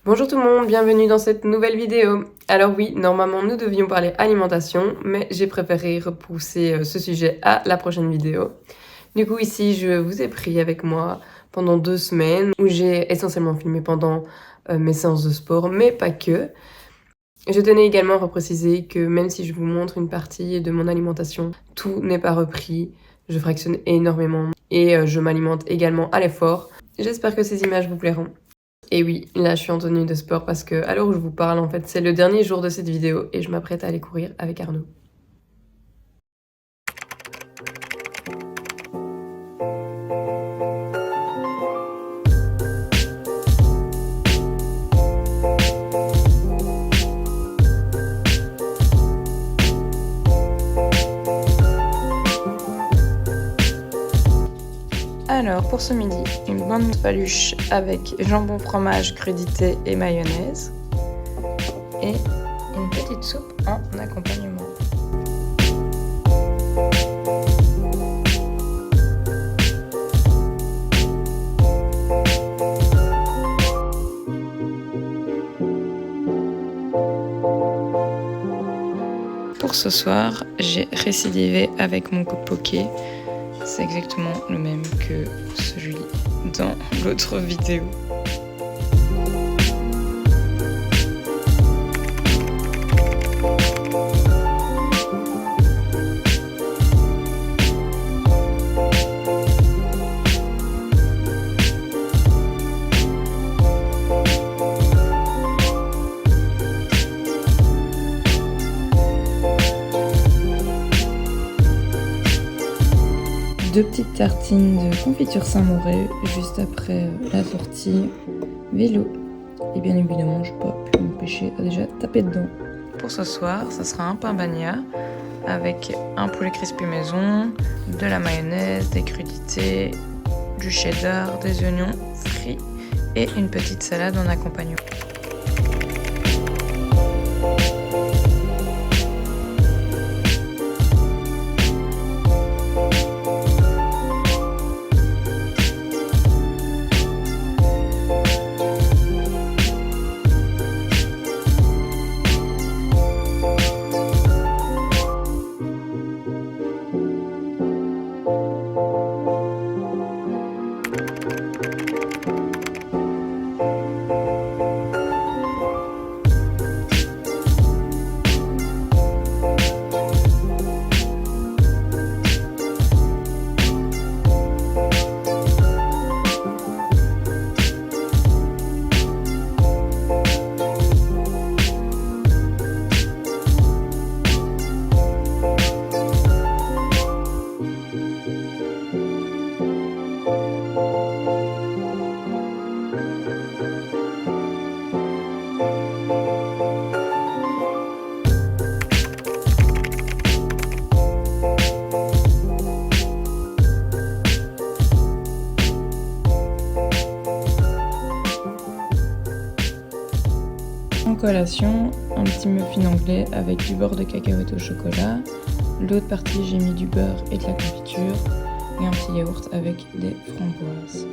Bonjour tout le monde, bienvenue dans cette nouvelle vidéo. Alors oui, normalement nous devions parler alimentation, mais j'ai préféré repousser ce sujet à la prochaine vidéo. Du coup ici, je vous ai pris avec moi pendant 2 semaines où j'ai essentiellement filmé pendant mes séances de sport, mais pas que. Je tenais également à repréciser que même si je vous montre une partie de mon alimentation, tout n'est pas repris. Je fractionne énormément et je m'alimente également à l'effort. J'espère que ces images vous plairont. Et oui, là je suis en tenue de sport parce que à l'heure où je vous parle, en fait, c'est le dernier jour de cette vidéo et je m'apprête à aller courir avec Arnaud. Alors pour ce midi, une bonne paluche avec jambon, fromage, crudité et mayonnaise. Et une petite soupe en accompagnement. Pour ce soir, j'ai récidivé avec mon coup de poké. C'est exactement le même que celui dans l'autre vidéo. Deux petites tartines de confiture Saint-Moré juste après la sortie vélo. Et bien évidemment, je ne peux pas plus m'empêcher à déjà taper dedans. Pour ce soir, ça sera un pain bagna avec un poulet crispy maison, de la mayonnaise, des crudités, du cheddar, des oignons frits et une petite salade en accompagnement. En collation, un petit muffin anglais avec du beurre de cacahuète au chocolat. L'autre partie, j'ai mis du beurre et de la confiture et un petit yaourt avec des framboises.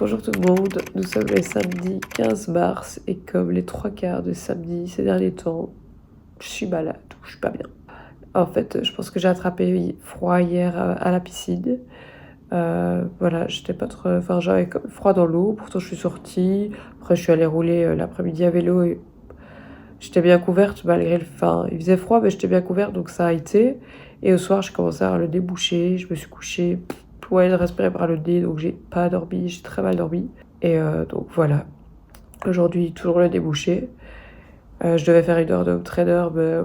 Bonjour tout le monde, nous sommes le samedi 15 mars et comme les 3/4 de samedi ces derniers temps, je suis malade, je suis pas bien. En fait, je pense que j'ai attrapé froid hier à la piscine. Voilà, j'étais pas trop... Enfin, j'avais froid dans l'eau, pourtant je suis sortie. Après, je suis allée rouler l'après-midi à vélo et j'étais bien couverte malgré le... Enfin, il faisait froid, mais j'étais bien couverte, donc ça a été. Et au soir, j'ai commencé à avoir le nez bouché, je me suis couchée, pouvais de respirer par le nez, donc j'ai pas dormi, j'ai très mal dormi. Et donc voilà, aujourd'hui, toujours le nez bouché. Je devais faire 1 heure de home trainer, mais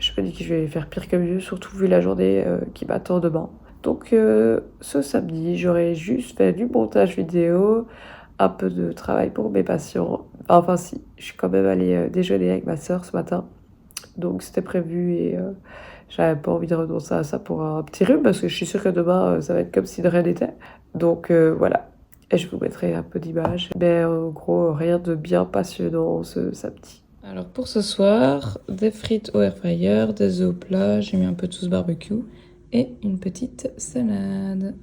je me dis que je vais faire pire que mieux, surtout vu la journée qui m'attend demain. Donc ce samedi, j'aurai juste fait du montage vidéo, un peu de travail pour mes patients. Enfin si, je suis quand même allée déjeuner avec ma sœur ce matin. Donc c'était prévu et j'avais pas envie de renoncer à ça pour un petit rhume parce que je suis sûre que demain ça va être comme si de rien n'était. Donc voilà, et je vous mettrai un peu d'images. Mais en gros, rien de bien passionnant ce samedi. Alors pour ce soir, des frites au air fryer, des œufs au plat, j'ai mis un peu de sauce barbecue et une petite salade.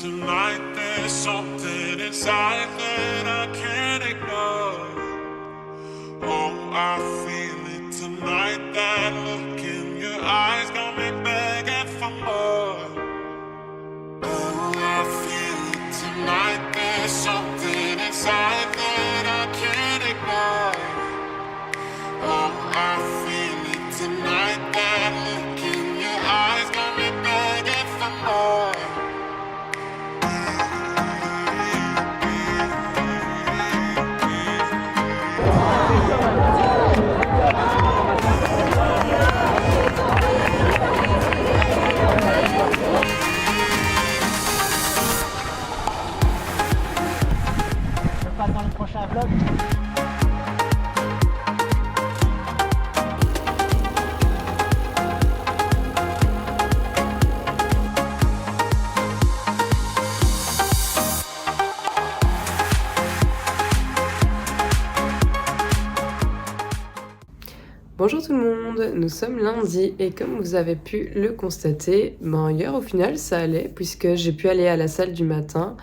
Tonight there's something inside that I can't ignore. Oh, I feel it tonight, that look in your eyes got me begging for more. Oh, I feel it tonight, there's something inside that I can't ignore. Oh, I feel it tonight, that look in your eyes got me begging for more. Dans le prochain vlog. Bonjour tout le monde, nous sommes lundi et comme vous avez pu le constater, hier au final ça allait puisque j'ai pu aller à la salle du matin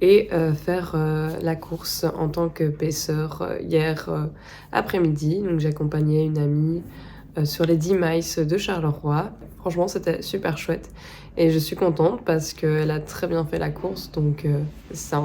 et faire la course en tant que paisseur hier après-midi. Donc j'accompagnais une amie sur les 10 miles de Charleroi. Franchement c'était super chouette et je suis contente parce qu'elle a très bien fait la course, donc c'était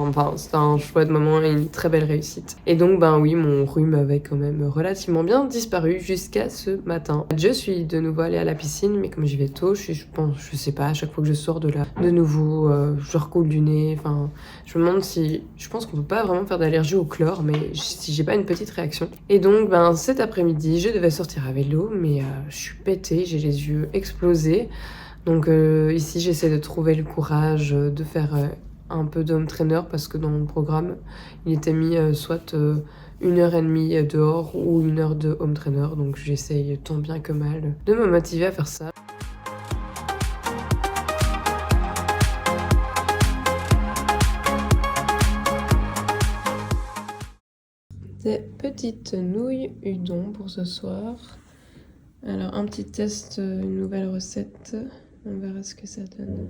un chouette moment et une très belle réussite. Et donc oui, mon rhume avait quand même relativement bien disparu jusqu'à ce matin. Je suis de nouveau allée à la piscine, mais comme j'y vais tôt, je sais pas, à chaque fois que je sors de là, de nouveau, je recoule du nez, enfin, je me demande si, je pense qu'on peut pas vraiment faire d'allergie au chlore, mais si j'ai pas une petite réaction. Et donc cet après-midi, je devais sortir à vélo, mais je suis pétée, j'ai les yeux explosés. Donc ici, j'essaie de trouver le courage de faire un peu de home trainer parce que dans mon programme, il était mis soit 1h30 dehors ou 1 heure de home trainer. Donc j'essaye tant bien que mal de me motiver à faire ça. Des petites nouilles udon pour ce soir. Alors un petit test, une nouvelle recette. On verra ce que ça donne.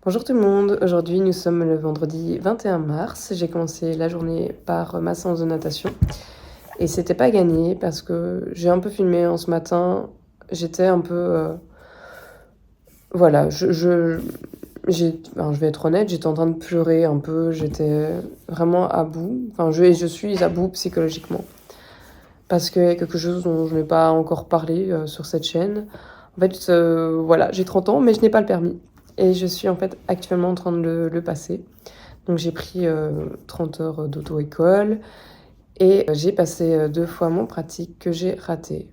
Bonjour tout le monde, aujourd'hui nous sommes le vendredi 21 mars. J'ai commencé la journée par ma séance de natation et c'était pas gagné parce que j'ai un peu filmé en ce matin. J'étais un peu... voilà, je vais être honnête, j'étais en train de pleurer un peu, j'étais vraiment à bout. Enfin, je suis à bout psychologiquement parce qu'il y a quelque chose dont je n'ai pas encore parlé sur cette chaîne. En fait, voilà, j'ai 30 ans mais je n'ai pas le permis. Et je suis en fait actuellement en train de le passer. Donc j'ai pris 30 heures d'auto-école et j'ai passé 2 fois mon pratique que j'ai raté.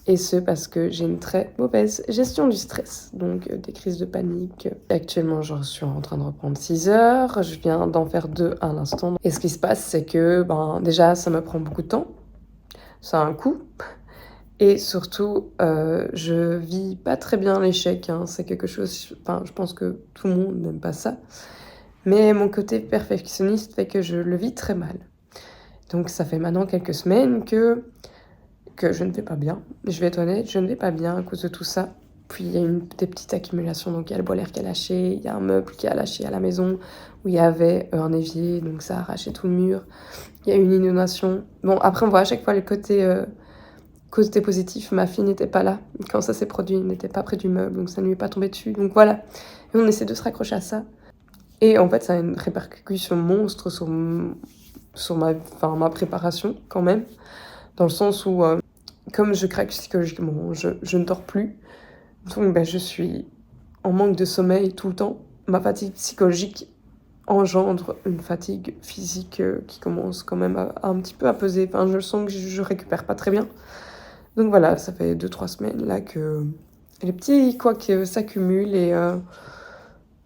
Et ce parce que j'ai une très mauvaise gestion du stress, donc des crises de panique. Actuellement, je suis en train de reprendre 6 heures, je viens d'en faire 2 à l'instant. Et ce qui se passe, c'est que déjà, ça me prend beaucoup de temps, ça a un coût. Et surtout, je vis pas très bien l'échec, hein. C'est quelque chose, enfin, je pense que tout le monde n'aime pas ça. Mais mon côté perfectionniste fait que je le vis très mal. Donc ça fait maintenant quelques semaines que je ne vais pas bien. Je vais être honnête, je ne vais pas bien à cause de tout ça. Puis il y a des petites accumulations, donc il y a le boiler qui a lâché, il y a un meuble qui a lâché à la maison où il y avait un évier, donc ça a arraché tout le mur. Il y a une inondation. Bon, après on voit à chaque fois les côté positif, ma fille n'était pas là quand ça s'est produit, elle n'était pas près du meuble, donc ça ne lui est pas tombé dessus. Donc voilà, et on essaie de se raccrocher à ça. Et en fait, ça a une répercussion monstre sur ma préparation quand même, dans le sens où, comme je craque psychologiquement, je ne dors plus, donc je suis en manque de sommeil tout le temps. Ma fatigue psychologique engendre une fatigue physique qui commence quand même à un petit peu à peser. Enfin, je sens que je récupère pas très bien. Donc voilà, ça fait 2-3 semaines là que les petits couacs s'accumulent et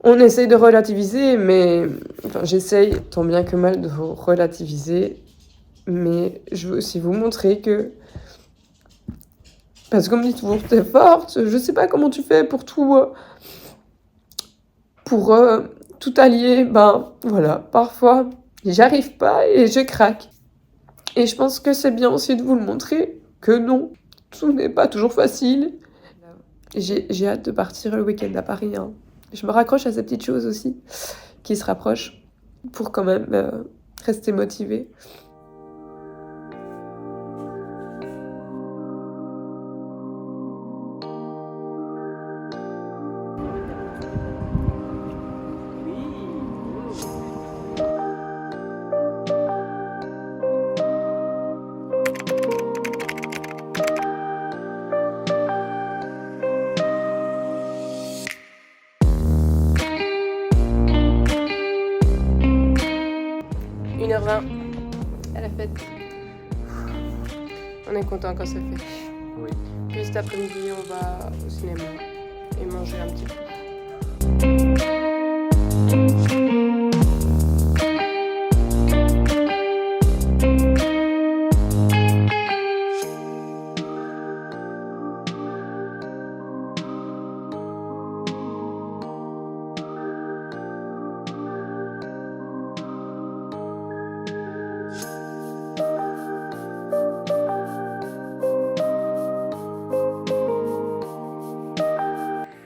on essaye de relativiser, mais enfin, j'essaye tant bien que mal de relativiser, mais je veux aussi vous montrer que, parce qu'on me dit toujours t'es forte, je sais pas comment tu fais pour tout allier, voilà, parfois j'arrive pas et je craque. Et je pense que c'est bien aussi de vous le montrer que non, tout n'est pas toujours facile. J'ai hâte de partir le week-end à Paris, hein. Je me raccroche à ces petites choses aussi qui se rapprochent pour quand même rester motivée. À la fête. On est content quand ça fait. Oui. Puis cet après-midi, on va au cinéma et manger un petit peu.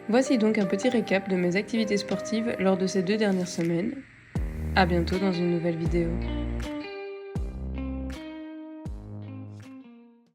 Voici donc un petit récap de mes activités sportives lors de ces 2 dernières semaines. À bientôt dans une nouvelle vidéo.